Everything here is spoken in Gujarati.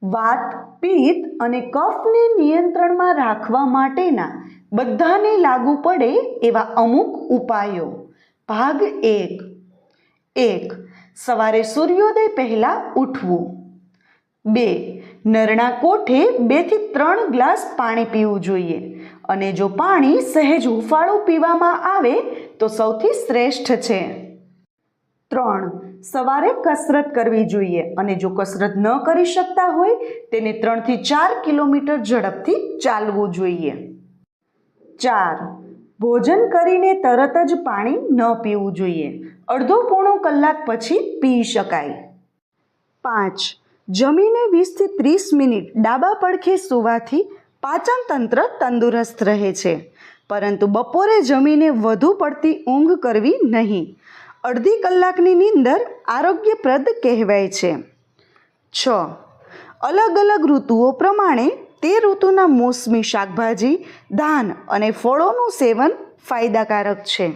વાત, પિત્ત અને કફને નિયંત્રણમાં રાખવા માટેના બધાને લાગુ પડે એવા અમુક ઉપાયો. ભાગ 1. સવારે સૂર્યોદય પહેલાં ઉઠવું. 2. નરણા કોઠે 2 થી 3 ગ્લાસ પાણી પીવું જોઈએ અને જો પાણી સહેજ હુંફાળું પીવામાં આવે તો સૌથી શ્રેષ્ઠ છે. 3. સવારે કસરત કરવી જોઈએ અને જો કસરત ન કરી શકતા હોય તેને 3 થી 4 કિલોમીટર ઝડપથી ચાલવું જોઈએ. 4. ભોજન કરીને તરત જ પાણી ન પીવું જોઈએ. અડધો પોણો કલાક પછી પી શકાય. 5. જમીને 20 થી 30 મિનિટ ડાબા પડખે સૂવાથી પાચન તંત્ર તંદુરસ્ત રહે છે, પરંતુ બપોરે જમીને વધુ પડતી ઊંઘ કરવી નહીં. અડધી કલાકની નીંદર આરોગ્યપ્રદ કહેવાય છે. 6. અલગ અલગ ઋતુઓ પ્રમાણે તે ઋતુના મોસમી શાકભાજી, ધાન અને ફળોનું સેવન ફાયદાકારક છે.